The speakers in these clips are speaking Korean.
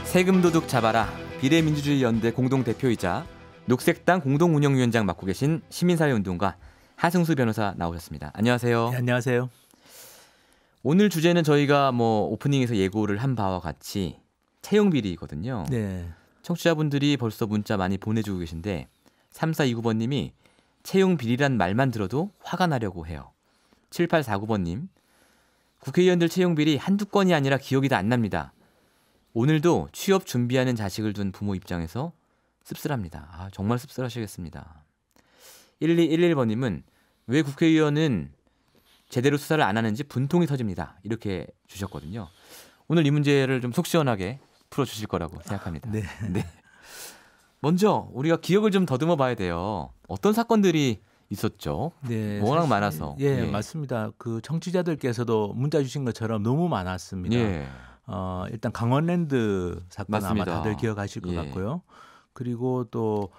세금도둑 잡아라 비례민주주의 연대 공동대표이자 녹색당 공동운영위원장 맡고 계신 시민사회운동가 하승수 변호사 나오셨습니다. 안녕하세요. 네, 안녕하세요. 오늘 주제는 저희가 오프닝에서 예고를 한 바와 같이 채용비리거든요. 네. 청취자분들이 벌써 문자 많이 보내주고 계신데 3429번님이 채용비리란 말만 들어도 화가 나려고 해요. 7849번님 국회의원들 채용비리 한두 건이 아니라 기억이 다 안 납니다. 오늘도 취업 준비하는 자식을 둔 부모 입장에서 씁쓸합니다. 정말 씁쓸하시겠습니다. 1211번님은 왜 국회의원은 제대로 수사를 안 하는지 분통이 터집니다. 이렇게 주셨거든요. 오늘 이 문제를 좀 속 시원하게 풀어주실 거라고 생각합니다. 네. 네. 먼저 우리가 기억을 좀 더듬어 봐야 돼요. 어떤 사건들이 있었죠? 네, 워낙 사실, 많아서. 예, 맞습니다. 그 청취자들께서도 문자 주신 것처럼 너무 많았습니다. 예. 일단 강원랜드 사건 맞습니다. 아마 다들 기억하실 것 예. 같고요. 그리고 또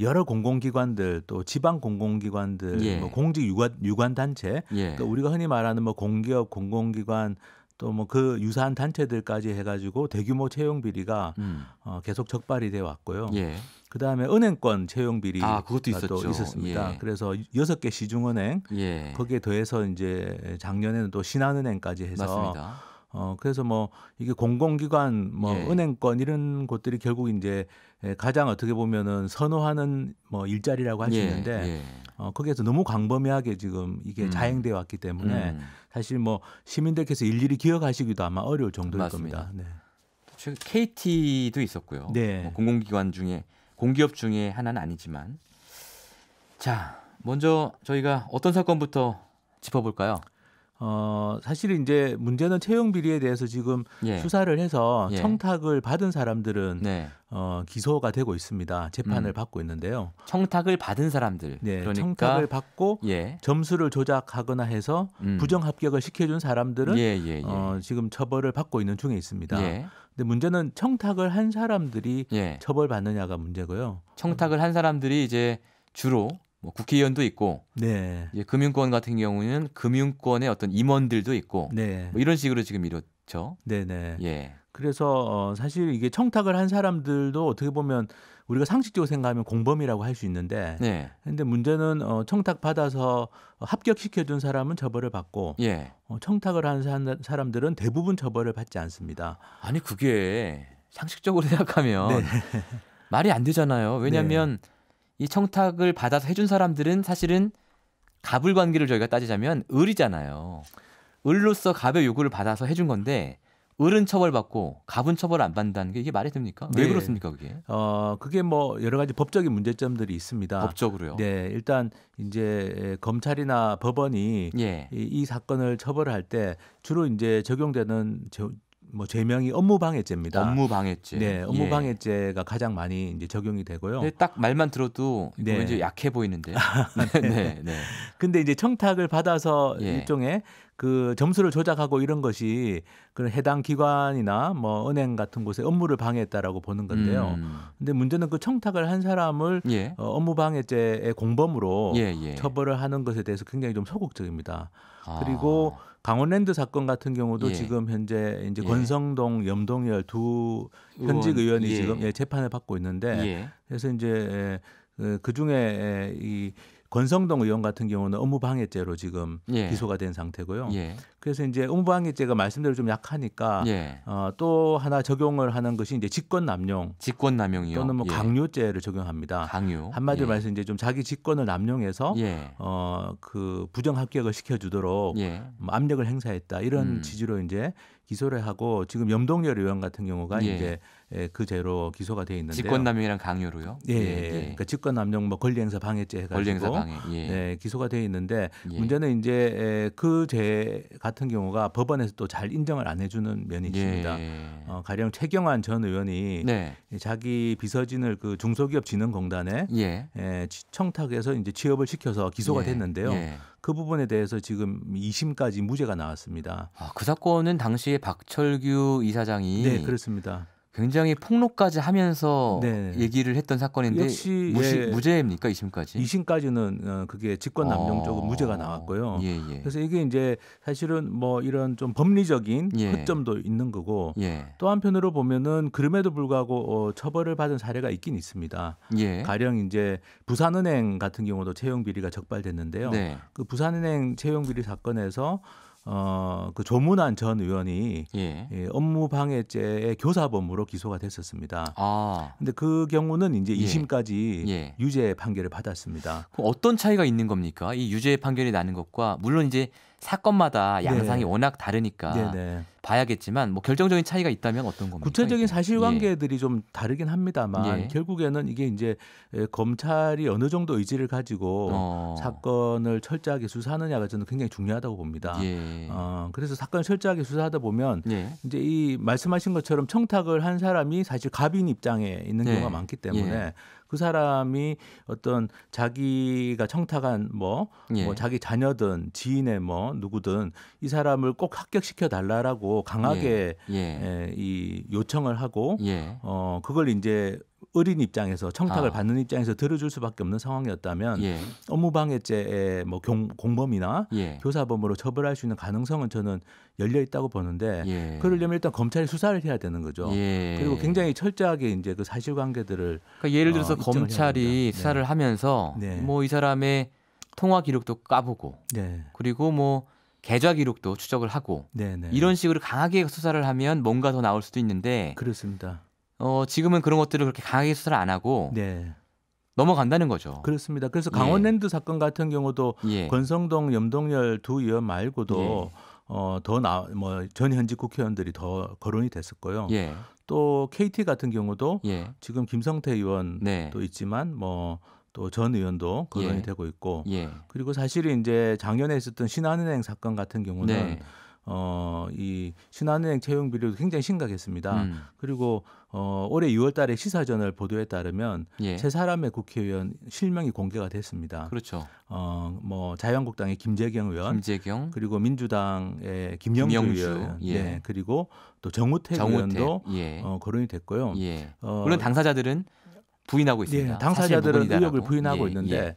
여러 공공기관들 또 지방 공공기관들 예. 공직 유관 단체 예. 그러니까 우리가 흔히 말하는 공기업 공공기관 또 그 유사한 단체들까지 해가지고 대규모 채용 비리가 계속 적발이 되어 왔고요. 예. 그다음에 은행권 채용 비리가 그것도 있었죠. 또 있었습니다. 예. 그래서 6개 시중은행 예. 거기에 더해서 이제 작년에는 또 신한은행까지 해서 맞습니다. 그래서 이게 공공기관 예. 은행권 이런 곳들이 결국 이제 가장 어떻게 보면은 선호하는 일자리라고 할 수 예. 있는데 예. 거기에서 너무 광범위하게 지금 이게 자행되어 왔기 때문에 사실 시민들께서 일일이 기억하시기도 아마 어려울 정도일 맞습니다. 겁니다. 네. 지금 KT도 있었고요. 네. 공공기관 중에 공기업 중에 하나는 아니지만 자 먼저 저희가 어떤 사건부터 짚어볼까요? 사실 이제 문제는 채용 비리에 대해서 지금 예. 수사를 해서 예. 청탁을 받은 사람들은 네. 기소가 되고 있습니다. 재판을 받고 있는데요. 청탁을 받은 사람들. 네, 그러니까 청탁을 받고 예. 점수를 조작하거나 해서 부정 합격을 시켜준 사람들은 예. 지금 처벌을 받고 있는 중에 있습니다. 예. 근데 문제는 청탁을 한 사람들이 예. 처벌받느냐가 문제고요. 청탁을 한 사람들이 이제 주로 국회의원도 있고, 네, 이제 금융권 같은 경우는 금융권의 어떤 임원들도 있고, 네, 이런 식으로 지금 이렇죠. 네. 예. 그래서 사실 이게 청탁을 한 사람들도 어떻게 보면 우리가 상식적으로 생각하면 공범이라고 할 수 있는데, 네. 근데 문제는 청탁 받아서 합격시켜준 사람은 처벌을 받고, 예. 청탁을 한 사람들은 대부분 처벌을 받지 않습니다. 아니 그게 상식적으로 생각하면 네. 말이 안 되잖아요. 왜냐하면 이 청탁을 받아서 해준 사람들은 사실은 갑을 관계를 저희가 따지자면 을이잖아요. 을로서 갑의 요구를 받아서 해준 건데 을은 처벌받고 갑은 처벌 안 받는다는 게 이게 말이 됩니까? 왜 네. 그렇습니까 그게? 그게 여러 가지 법적인 문제점들이 있습니다. 법적으로요? 네, 일단 이제 검찰이나 법원이 예. 이 사건을 처벌할 때 주로 이제 적용되는 죄명이 업무방해죄입니다. 업무방해죄. 네, 업무방해죄가 가장 많이 이제 적용이 되고요. 네, 딱 말만 들어도 이거 네. 왠지 약해 보이는데요. 네. 근데 이제 청탁을 받아서 예. 일종의 그 점수를 조작하고 이런 것이 그런 해당 기관이나 은행 같은 곳에 업무를 방해했다라고 보는 건데요. 근데 문제는 그 청탁을 한 사람을 예. 업무방해죄의 공범으로 예. 처벌을 하는 것에 대해서 굉장히 좀 소극적입니다. 그리고 강원랜드 사건 같은 경우도 예. 지금 현재 이제 예. 권성동, 염동열 두 현직 의원이 예. 지금 재판을 받고 있는데 예. 그래서 이제 그 중에 이 권성동 의원 같은 경우는 업무방해죄로 지금 예. 기소가 된 상태고요. 예. 그래서 이제 업무방해죄가 말씀대로 좀 약하니까 예. 또 하나 적용을 하는 것이 이제 직권남용 직권남용이요. 또는 예. 강요죄를 적용합니다. 강요. 한마디로 예. 말해서 이제 좀 자기 직권을 남용해서 예. 그 부정 합격을 시켜주도록 예. 압력을 행사했다 이런 취지로 이제 기소를 하고 지금 염동열 의원 같은 경우가 예. 이제 그 죄로 기소가 돼 있는데요. 직권남용이랑 강요로요. 예. 그러니까 직권남용 권리행사 방해죄 해가지고 권리행사 방해. 예. 네, 기소가 돼 있는데 예. 문제는 이제 그 죄 같은 경우가 법원에서 또 잘 인정을 안 해주는 면이 있습니다. 예. 가령 최경환 전 의원이 네. 자기 비서진을 그 중소기업진흥공단에 예. 청탁해서 이제 취업을 시켜서 기소가 예. 됐는데요. 예. 그 부분에 대해서 지금 2심까지 무죄가 나왔습니다. 그 사건은 당시에 박철규 이사장이 네, 그렇습니다. 굉장히 폭로까지 하면서 네. 얘기를 했던 사건인데 역시 무죄입니까 2심까지? 2심까지는 그게 직권남용 쪽은 무죄가 나왔고요. 예. 그래서 이게 이제 사실은 뭐 이런 좀 법리적인 예. 허점도 있는 거고 예. 또 한편으로 보면은 그럼에도 불구하고 처벌을 받은 사례가 있긴 있습니다. 예. 가령 이제 부산은행 같은 경우도 채용 비리가 적발됐는데요. 네. 그 부산은행 채용 비리 사건에서 그 조문환 전 의원이 예. 업무 방해죄의 교사범으로 기소가 됐었습니다. 아. 근데 그 경우는 이제 예. 2심까지 예. 유죄 판결을 받았습니다. 그럼 어떤 차이가 있는 겁니까? 이 유죄 판결이 나는 것과 물론 이제 사건마다 양상이 네. 워낙 다르니까 네네. 봐야겠지만 뭐 결정적인 차이가 있다면 어떤 겁니까? 구체적인 이게? 사실관계들이 좀 다르긴 합니다만 예. 결국에는 이게 이제 검찰이 어느 정도 의지를 가지고 사건을 철저하게 수사하느냐가 저는 굉장히 중요하다고 봅니다. 예. 그래서 사건을 철저하게 수사하다 보면 예. 이제 이 말씀하신 것처럼 청탁을 한 사람이 사실 갑인 입장에 있는 네. 경우가 많기 때문에 예. 그 사람이 어떤 자기가 청탁한 예. 뭐 자기 자녀든 지인의 뭐 누구든 이 사람을 꼭 합격시켜 달라라고 강하게 예. 이 요청을 하고 예. 그걸 이제 어린 입장에서 청탁을 아. 받는 입장에서 들어줄 수밖에 없는 상황이었다면 예. 업무방해죄의 뭐 공범이나 예. 교사범으로 처벌할 수 있는 가능성은 저는 열려 있다고 보는데 예. 그러려면 일단 검찰이 수사를 해야 되는 거죠. 예. 그리고 굉장히 철저하게 이제 그 사실관계들을 그러니까 예를 들어서 입증을 해야 검찰이 됩니다. 수사를 네. 하면서 네. 뭐 이 사람의 통화 기록도 까보고 네, 그리고 뭐 계좌 기록도 추적을 하고 네, 네. 이런 식으로 강하게 수사를 하면 뭔가 더 나올 수도 있는데 그렇습니다. 지금은 그런 것들을 그렇게 강하게 수사를 안 하고 네, 넘어간다는 거죠. 그렇습니다. 그래서 예. 강원랜드 사건 같은 경우도 예. 권성동, 염동열 두 의원 말고도 뭐 전현직 국회의원들이 더 거론이 됐었고요. 예. 또 KT 같은 경우도 예. 지금 김성태 의원도 네. 있지만 뭐 또 전 의원도 거론이 예. 되고 있고 예. 그리고 사실은 이제 작년에 있었던 신한은행 사건 같은 경우는 네. 이 신한은행 채용 비리도 굉장히 심각했습니다. 음. 그리고 올해 6월달에 시사저널 보도에 따르면 예. 세 사람의 국회의원 실명이 공개가 됐습니다. 그렇죠. 뭐 자유한국당의 김재경 의원, 김재경, 그리고 민주당의 김영주 의원, 예. 네, 그리고 또 정우택 의원도 예. 거론이 됐고요. 예. 물론 당사자들은 부인하고 있습니다. 예, 당사자들은 사실 무근이다라고. 의혹을 부인하고 예. 있는데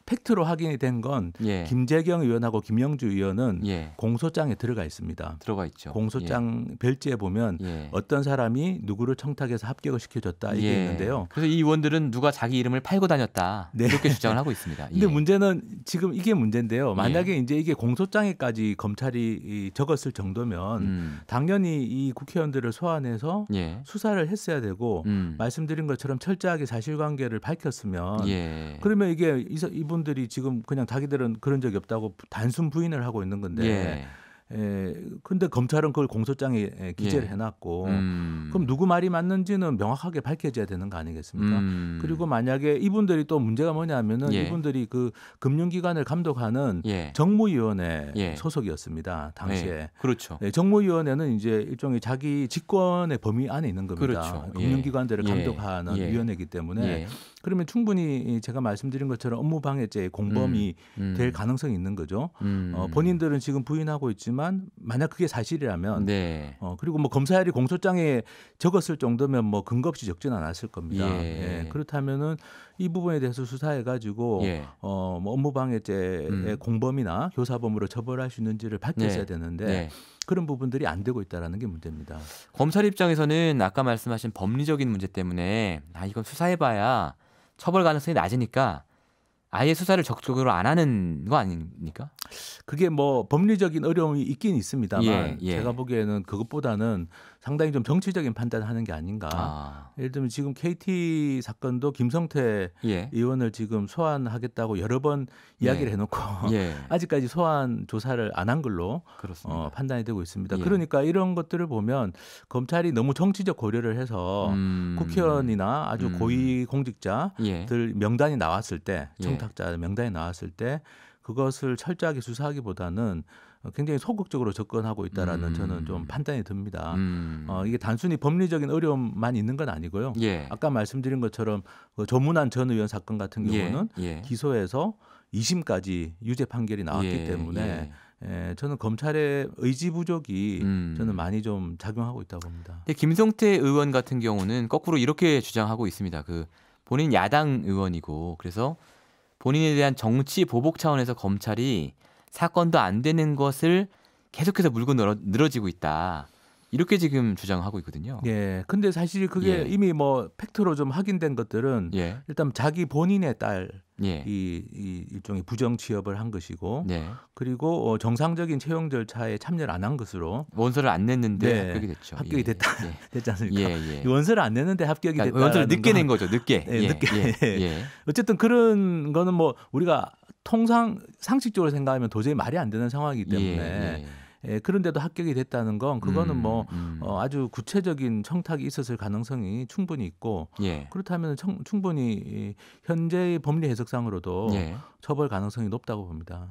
팩트로 확인이 된 건 예. 김재경 의원하고 김영주 의원은 예. 공소장에 들어가 있습니다. 들어가 있죠. 공소장 별지에 보면 예. 어떤 사람이 누구를 청탁해서 합격을 시켜줬다 이게 예. 있는데요. 그래서 이 의원들은 누가 자기 이름을 팔고 다녔다 네. 이렇게 주장을 하고 있습니다. 근데 예. 문제는 지금 이게 문제인데요. 만약에 이제 이게 공소장에까지 검찰이 적었을 정도면 당연히 이 국회의원들을 소환해서 예. 수사를 했어야 되고 말씀드린 것처럼 철저하게 사실관계를 밝혔으면 예. 그러면 이게 이분들이 지금 그냥 자기들은 그런 적이 없다고 단순 부인을 하고 있는 건데 예. 근데 검찰은 그걸 공소장에 기재를 예. 해놨고 그럼 누구 말이 맞는지는 명확하게 밝혀져야 되는 거 아니겠습니까? 그리고 만약에 이분들이 또 문제가 뭐냐면은 예. 이분들이 그 금융기관을 감독하는 예. 정무위원회 예. 소속이었습니다. 당시에. 예. 그렇죠. 네, 정무위원회는 이제 일종의 자기 직권의 범위 안에 있는 겁니다. 그렇죠. 금융기관들을 예. 감독하는 예. 위원회이기 때문에 예. 그러면 충분히 제가 말씀드린 것처럼 업무방해죄의 공범이 될 가능성이 있는 거죠. 본인들은 지금 부인하고 있지만 만약 그게 사실이라면 네. 그리고 뭐 검사열이 공소장에 적었을 정도면 뭐 근거 없이 적지는 않았을 겁니다. 예. 그렇다면은 이 부분에 대해서 수사해 가지고 예. 뭐 업무방해죄의 공범이나 교사범으로 처벌할 수 있는지를 밝혔어야 네. 되는데 네. 그런 부분들이 안 되고 있다라는 게 문제입니다. 검찰 입장에서는 아까 말씀하신 법리적인 문제 때문에 이건 수사해봐야 처벌 가능성이 낮으니까 아예 수사를 적극적으로 안 하는 거 아닙니까? 그게 뭐 법리적인 어려움이 있긴 있습니다만 예. 제가 보기에는 그것보다는 상당히 좀 정치적인 판단을 하는 게 아닌가. 예를 들면 지금 KT 사건도 김성태 예. 의원을 지금 소환하겠다고 여러 번 이야기를 해놓고 예. 아직까지 소환 조사를 안 한 걸로 그렇습니다. 판단이 되고 있습니다. 예. 그러니까 이런 것들을 보면 검찰이 너무 정치적 고려를 해서 국회의원이나 아주 고위 공직자들 명단이 나왔을 때 청탁자 명단이 나왔을 때 그것을 철저하게 수사하기보다는 굉장히 소극적으로 접근하고 있다라는 저는 좀 판단이 듭니다. 이게 단순히 법리적인 어려움만 있는 건 아니고요. 예. 아까 말씀드린 것처럼 그 조문환 전 의원 사건 같은 경우는 예. 기소해서 2심까지 유죄 판결이 나왔기 예. 때문에 저는 검찰의 의지 부족이 저는 많이 좀 작용하고 있다고 봅니다. 근데 김성태 의원 같은 경우는 거꾸로 이렇게 주장하고 있습니다. 본인 야당 의원이고 그래서 본인에 대한 정치 보복 차원에서 검찰이 사건도 안 되는 것을 계속해서 물고 늘어지고 있다. 이렇게 지금 주장하고 있거든요. 예. 근데 사실 그게 이미 뭐 팩트로 좀 확인된 것들은 일단 자기 본인의 딸 이 일종의 부정 취업을 한 것이고 그리고 정상적인 채용 절차에 참여를 안 한 것으로 원서를 안 냈는데 합격이 됐죠. 합격이 됐지 않습니까? 원서를 안 냈는데 합격이 됐다. 원서를 늦게 낸 거죠. 늦게. 늦게. 어쨌든 그런 거는 뭐 우리가 상식적으로 생각하면 도저히 말이 안 되는 상황이기 때문에 그런데도 합격이 됐다는 건 그거는 아주 구체적인 청탁이 있었을 가능성이 충분히 있고 그렇다면 충분히 현재의 법리 해석상으로도 처벌 가능성이 높다고 봅니다.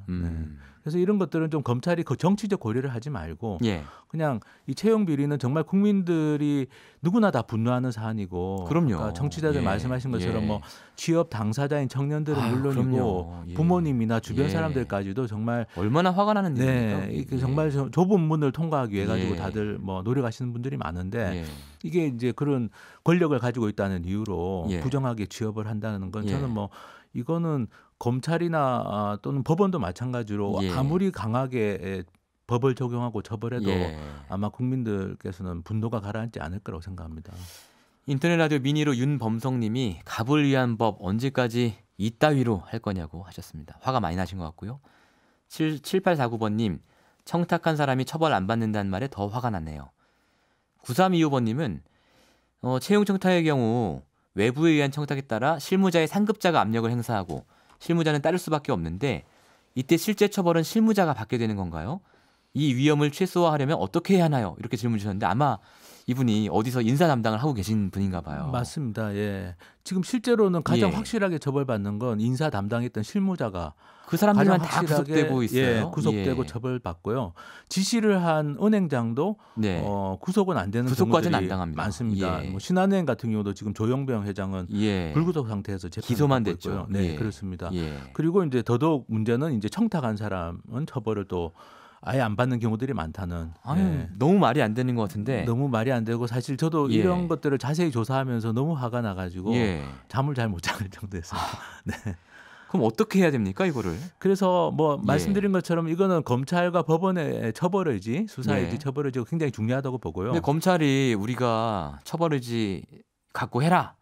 그래서 이런 것들은 좀 검찰이 정치적 고려를 하지 말고 그냥 이 채용 비리는 정말 국민들이 누구나 다 분노하는 사안이고 그럼요. 그러니까 정치자들 말씀하신 것처럼 뭐 취업 당사자인 청년들은 물론이고 부모님이나 주변 사람들까지도 정말 얼마나 화가 나는 일입니까? 정말 좁은 문을 통과하기 위해 가지고 다들 뭐 노력하시는 분들이 많은데 이게 이제 그런 권력을 가지고 있다는 이유로 부정하게 취업을 한다는 건 저는 뭐 이거는 검찰이나 또는 법원도 마찬가지로 아무리 강하게 법을 적용하고 처벌해도 아마 국민들께서는 분노가 가라앉지 않을 거라고 생각합니다. 인터넷 라디오 미니로 윤범성님이 갑을 위한 법 언제까지 이따위로 할 거냐고 하셨습니다. 화가 많이 나신 것 같고요. 7849번님 청탁한 사람이 처벌 안 받는다는 말에 더 화가 났네요. 9325번님은 채용 청탁의 경우 외부에 의한 청탁에 따라 실무자의 상급자가 압력을 행사하고 실무자는 따를 수밖에 없는데 이때 실제 처벌은 실무자가 받게 되는 건가요? 이 위험을 최소화하려면 어떻게 해야 하나요? 이렇게 질문 주셨는데 아마 이분이 어디서 인사 담당을 하고 계신 분인가 봐요. 맞습니다. 예. 지금 실제로는 가장 확실하게 처벌받는 건 인사 담당했던 실무자가 그 사람들만 다 구속되고 있어요. 구속되고 처벌받고요. 지시를 한 은행장도 구속은 안 되는 구속까지는 안 당합니다. 많습니다. 뭐 신한은행 같은 경우도 지금 조영병 회장은 불구속 상태에서 기소만 됐죠. 네, 그렇습니다. 그리고 이제 더더욱 문제는 이제 청탁한 사람은 처벌을 또 아예 안 받는 경우들이 많다는. 너무 말이 안 되는 것 같은데. 너무 말이 안 되고 사실 저도 이런 것들을 자세히 조사하면서 너무 화가 나가지고 잠을 잘 못 자는 정도였습니다. 네. 그럼 어떻게 해야 됩니까 이거를? 그래서 뭐 말씀드린 것처럼 이거는 검찰과 법원의 처벌 의지, 수사 의지, 처벌 의지가 굉장히 중요하다고 보고요. 근데 검찰이 우리가 처벌 의지 갖고 해라.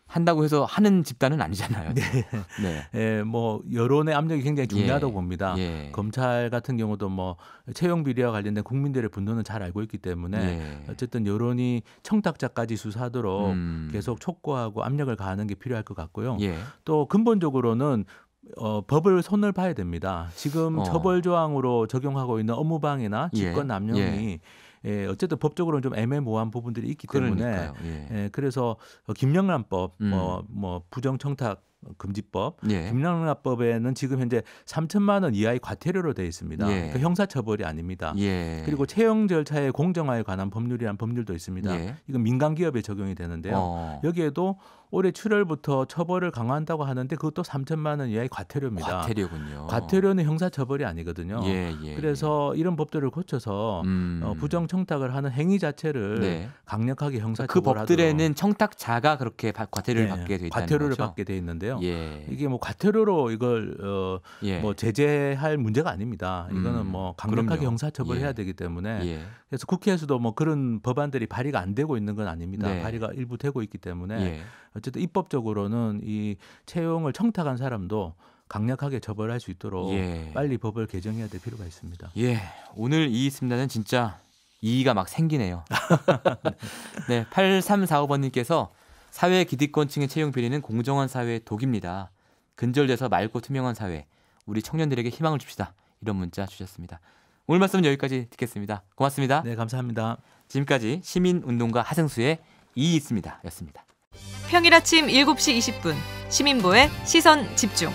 한다고 해서 하는 집단은 아니잖아요. 뭐 여론의 압력이 굉장히 중요하다고 봅니다. 검찰 같은 경우도 뭐 채용 비리와 관련된 국민들의 분노는 잘 알고 있기 때문에 어쨌든 여론이 청탁자까지 수사하도록 계속 촉구하고 압력을 가하는 게 필요할 것 같고요. 또 근본적으로는 법을 손을 봐야 됩니다. 지금 처벌 조항으로 적용하고 있는 업무방해나 직권 남용이 어쨌든 법적으로는 좀 애매모호한 부분들이 있기 때문에 그래서 김영란법, 뭐 부정청탁 금지법, 김영란법에는 지금 현재 3천만 원 이하의 과태료로 되어 있습니다. 그 형사처벌이 아닙니다. 그리고 채용 절차의 공정화에 관한 법률이란 법률도 있습니다. 이건 민간기업에 적용이 되는데요. 여기에도 올해 7월부터 처벌을 강화한다고 하는데 그것도 3천만 원 이하의 과태료입니다. 과태료군요. 과태료는 형사처벌이 아니거든요. 그래서 이런 법들을 고쳐서 부정청탁을 하는 행위 자체를 강력하게 형사처벌하도록. 그 법들에는 청탁자가 그렇게 과태료를 받게 돼 있다는 과태료를 거죠? 받게 돼 있는데요. 이게 뭐 과태료로 이걸 뭐 제재할 문제가 아닙니다. 이거는 뭐 강력하게 형사처벌해야 되기 때문에 그래서 국회에서도 뭐 그런 법안들이 발의가 안 되고 있는 건 아닙니다. 발의가 일부 되고 있기 때문에 어쨌든 입법적으로는 이 채용을 청탁한 사람도 강력하게 처벌할 수 있도록 빨리 법을 개정해야 될 필요가 있습니다. 오늘 이 있습니다는 진짜 이의가 막 생기네요. 8345번님께서 사회 기득권층의 채용 비리는 공정한 사회의 독입니다. 근절돼서 맑고 투명한 사회, 우리 청년들에게 희망을 줍시다. 이런 문자 주셨습니다. 오늘 말씀은 여기까지 듣겠습니다. 고맙습니다. 네, 감사합니다. 지금까지 시민운동가 하승수의 이의 있습니다. 였습니다. 평일 아침 7시 20분 시민보의 시선 집중.